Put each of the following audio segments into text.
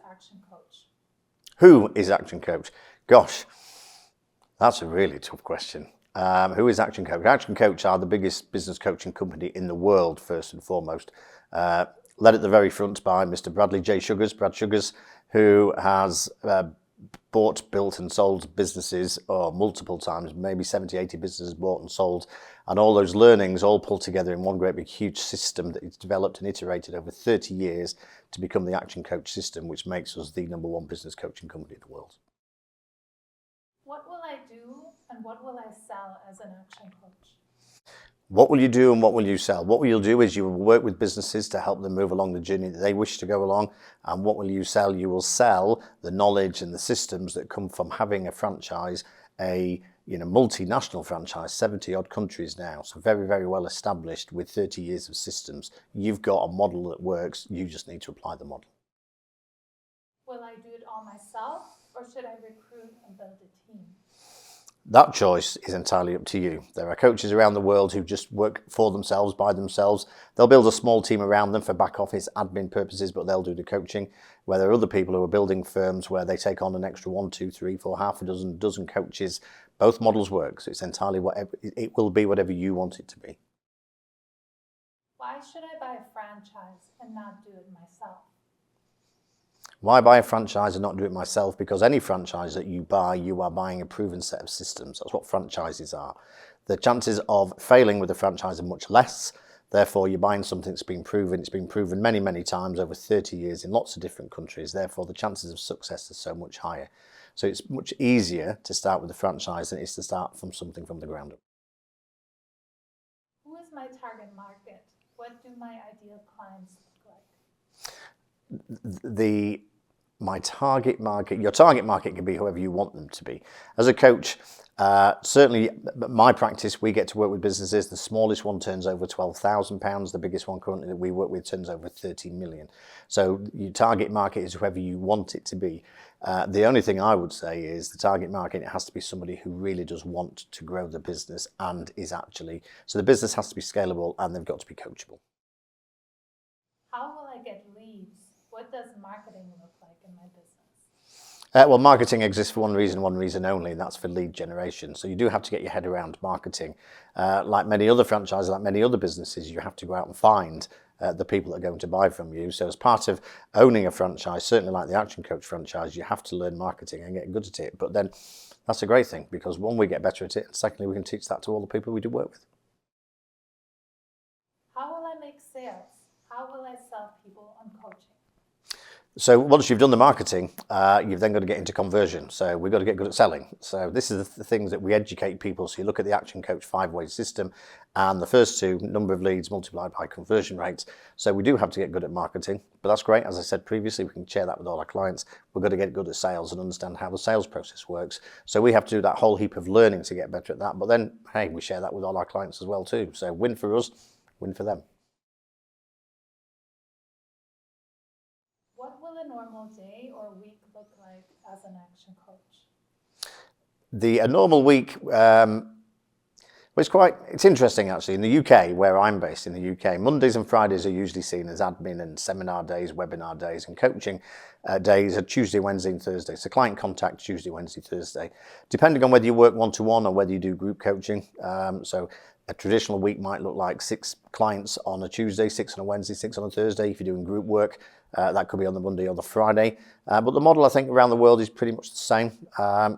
ActionCOACH? Who is ActionCOACH? Gosh, that's a really tough question. Who is ActionCOACH? ActionCOACH are the biggest business coaching company in the world, first and foremost. Led at the very front by Mr. Brad Sugars, who has bought, built and sold businesses multiple times, maybe 70, 80 businesses bought and sold, and all those learnings all pulled together in one great big huge system that he's developed and iterated over 30 years to become the ActionCOACH system, which makes us the #1 business coaching company in the world. What will I do and what will I sell as an ActionCOACH? What will you do and what will you sell? What will you do is you will work with businesses to help them move along the journey that they wish to go along. And what will you sell? You will sell the knowledge and the systems that come from having a franchise, a multinational franchise, 70 odd countries now. So very, very well established with 30 years of systems. You've got a model that works. You just need to apply the model. Will I do it all myself or should I recruit and build a team? That choice is entirely up to you. There are coaches around the world who just work for themselves, by themselves. They'll build a small team around them for back office admin purposes, but they'll do the coaching. Where there are other people who are building firms where they take on an extra 1, 2, 3, 4, half a dozen coaches. Both models work, so it's entirely it will be whatever you want it to be. Why should I buy a franchise and not do it myself? Why buy a franchise and not do it myself? Because any franchise that you are buying a proven set of systems. That's what franchises are. The chances of failing with a franchise are much less. Therefore, you're buying something that's been proven. It's been proven many, many times over 30 years in lots of different countries. Therefore, the chances of success are so much higher. So it's much easier to start with a franchise than it is to start from something from the ground up. Who is my target market? What do my ideal clients look like? My target market, your target market can be whoever you want them to be. As a coach, certainly my practice, we get to work with businesses. The smallest one turns over £12,000. The biggest one currently that we work with turns over 30 million. So your target market is whoever you want it to be. The only thing I would say is the target market, it has to be somebody who really does want to grow the business and is actually, so the business has to be scalable and they've got to be coachable. How will I get leads? What does marketing look like in my business? Well, marketing exists for one reason only, and that's for lead generation. So you do have to get your head around marketing. Like many other franchises, like many other businesses, you have to go out and find the people that are going to buy from you. So as part of owning a franchise, certainly like the ActionCOACH franchise, you have to learn marketing and get good at it. But then that's a great thing because one, we get better at it, and secondly, we can teach that to all the people we do work with. How will I make sales? How will I sell people on coaching? So once you've done the marketing, you've then got to get into conversion. So we've got to get good at selling. So this is the things that we educate people. So you look at the ActionCOACH 5-way system and the first two, number of leads multiplied by conversion rates. So we do have to get good at marketing, but that's great. As I said previously, we can share that with all our clients. We've got to get good at sales and understand how the sales process works. So we have to do that whole heap of learning to get better at that. But then, hey, we share that with all our clients as well too. So win for us, win for them. What will a normal day or week look like as an ActionCOACH? A normal week, it's interesting actually. In the UK, where I'm based in the UK, Mondays and Fridays are usually seen as admin and seminar days, webinar days, and coaching days are Tuesday, Wednesday, and Thursday. So client contact Tuesday, Wednesday, Thursday, depending on whether you work one-to-one or whether you do group coaching. So a traditional week might look like 6 clients on a Tuesday, 6 on a Wednesday, 6 on a Thursday. If you're doing group work, that could be on the Monday or the Friday. But the model, I think, around the world is pretty much the same.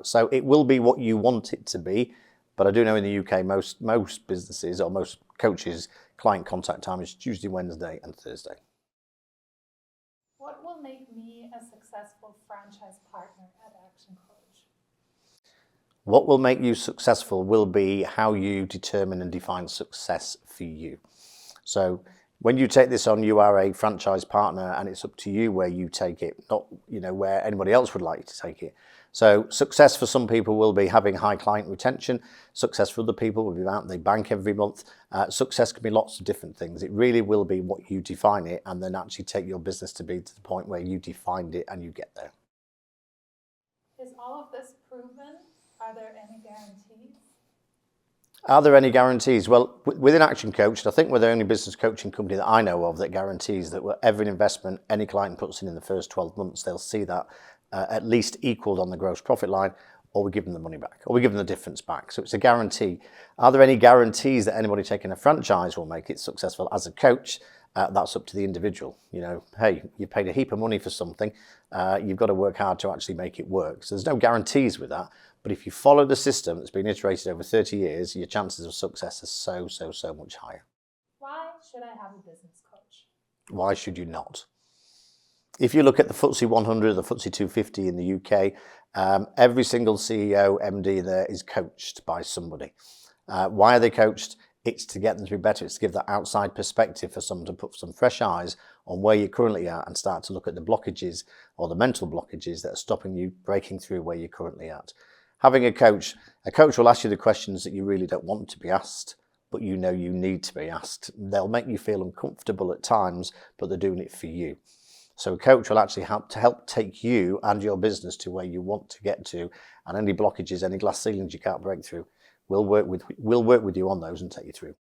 So it will be what you want it to be. But I do know in the UK, most businesses or most coaches, client contact time is Tuesday, Wednesday, and Thursday. What will make me a successful franchise partner at ActionCOACH? What will make you successful will be how you determine and define success for you. So when you take this on, you are a franchise partner and it's up to you where you take it, not where anybody else would like you to take it. So success for some people will be having high client retention. Success for other people will be that they bank every month. Success can be lots of different things. It really will be what you define it and then actually take your business to be to the point where you defined it and you get there. Is all of this proven? Are there any guarantees? Are there any guarantees? Well, within ActionCOACH, I think we're the only business coaching company that I know of that guarantees that whatever investment any client puts in the first 12 months, they'll see that at least equaled on the gross profit line, or we give them the money back, or we give them the difference back. So it's a guarantee. Are there any guarantees that anybody taking a franchise will make it successful? As a coach, that's up to the individual. You know, hey, you paid a heap of money for something. You've got to work hard to actually make it work. So there's no guarantees with that. But if you follow the system that's been iterated over 30 years, your chances of success are so much higher. Why should I have a business coach? Why should you not? If you look at the FTSE 100, the FTSE 250 in the UK, every single CEO, MD there is coached by somebody. Why are they coached? It's to get them to be better. It's to give that outside perspective for someone to put some fresh eyes on where you currently are and start to look at the blockages or the mental blockages that are stopping you breaking through where you're currently at. Having a coach will ask you the questions that you really don't want to be asked, but you know you need to be asked. They'll make you feel uncomfortable at times, but they're doing it for you. So a coach will actually help take you and your business to where you want to get to, and any blockages, any glass ceilings you can't break through, we'll work with you on those and take you through.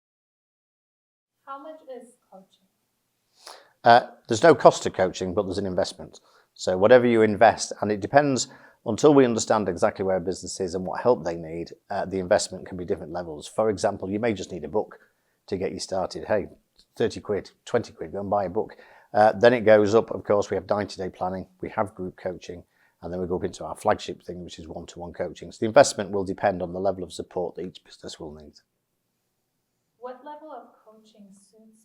How much is coaching? There's no cost to coaching, but there's an investment. So whatever you invest, and it depends, until we understand exactly where a business is and what help they need, the investment can be different levels. For example, you may just need a book to get you started. Hey, 30 quid, 20 quid, go and buy a book. Then it goes up. Of course, we have 90-day planning, we have group coaching, and then we go up into our flagship thing, which is one-to-one coaching. So the investment will depend on the level of support that each business will need. What level of coaching suits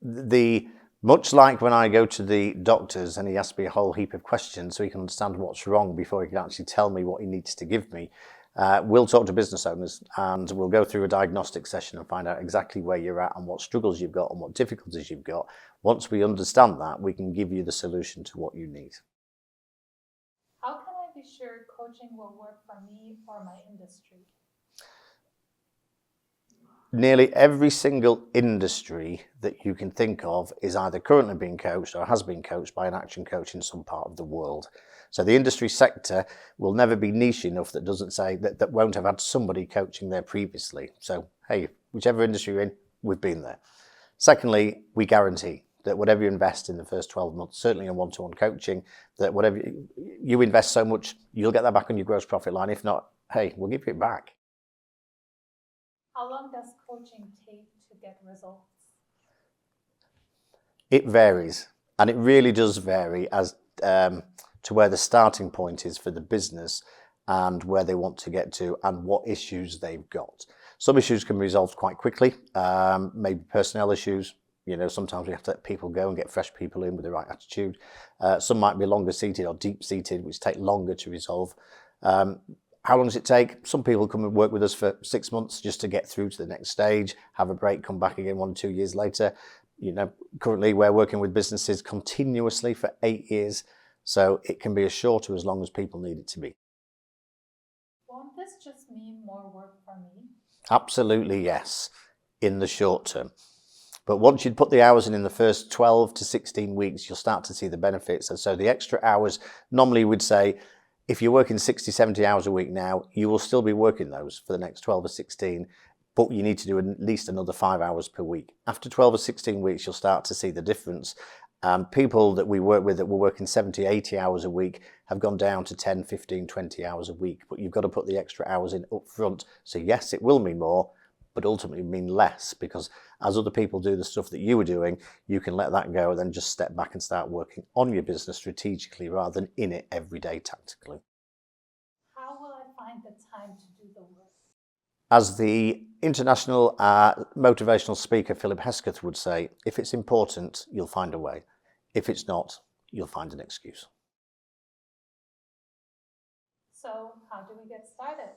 me? Much like when I go to the doctors and he asks me a whole heap of questions so he can understand what's wrong before he can actually tell me what he needs to give me, we'll talk to business owners and we'll go through a diagnostic session and find out exactly where you're at and what struggles you've got and what difficulties you've got. Once we understand that, we can give you the solution to what you need. How can I be sure coaching will work for me or my industry? Nearly every single industry that you can think of is either currently being coached or has been coached by an action coach in some part of the world. So the industry sector will never be niche enough that doesn't say that won't have had somebody coaching there previously. So, hey, whichever industry you're in, we've been there. Secondly, we guarantee that whatever you invest in the first 12 months, certainly in one-to-one coaching, that whatever you invest so much, you'll get that back on your gross profit line. If not, hey, we'll give you it back. How long does coaching take to get results? It varies, and it really does vary as to where the starting point is for the business and where they want to get to and what issues they've got. Some issues can be resolved quite quickly, maybe personnel issues. You know, sometimes we have to let people go and get fresh people in with the right attitude. Some might be longer seated or deep seated, which take longer to resolve. How long does it take? Some people come and work with us for 6 months just to get through to the next stage, have a break, come back again 1 or 2 years later. You know, currently we're working with businesses continuously for 8 years, so it can be as short or as long as people need it to be. Won't this just mean more work for me? Absolutely yes, in the short term. But once you'd put the hours in the first 12 to 16 weeks, you'll start to see the benefits. And so the extra hours, normally we'd say, if you're working 60, 70 hours a week now, you will still be working those for the next 12 or 16, but you need to do at least another 5 hours per week. After 12 or 16 weeks, you'll start to see the difference. People that we work with that were working 70, 80 hours a week have gone down to 10, 15, 20 hours a week, but you've got to put the extra hours in up front. So yes, it will mean more, but ultimately mean less, because as other people do the stuff that you were doing, you can let that go and then just step back and start working on your business strategically rather than in it every day tactically. How will I find the time to do the work? As the international motivational speaker Philip Hesketh would say, if it's important, you'll find a way. If it's not, you'll find an excuse. So how do we get started?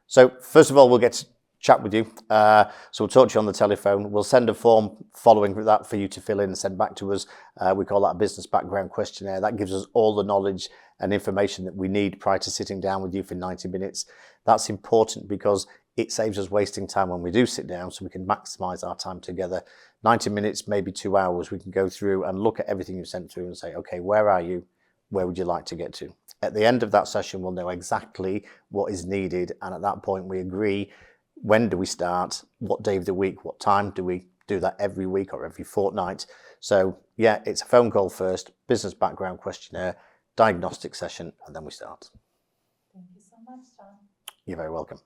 So first of all, we'll get to chat with you. So we'll talk to you on the telephone. We'll send a form following that for you to fill in and send back to us. We call that a business background questionnaire. That gives us all the knowledge and information that we need prior to sitting down with you for 90 minutes. That's important because it saves us wasting time when we do sit down, so we can maximize our time together. 90 minutes, maybe 2 hours, we can go through and look at everything you've sent through and say, okay, where are you? where would you like to get to? At the end of that session, we'll know exactly what is needed. And at that point, we agree, when do we start? What day of the week? What time? Do we do that every week or every fortnight? So yeah, it's a phone call first, business background questionnaire, diagnostic session, and then we start. Thank you so much, John. You're very welcome.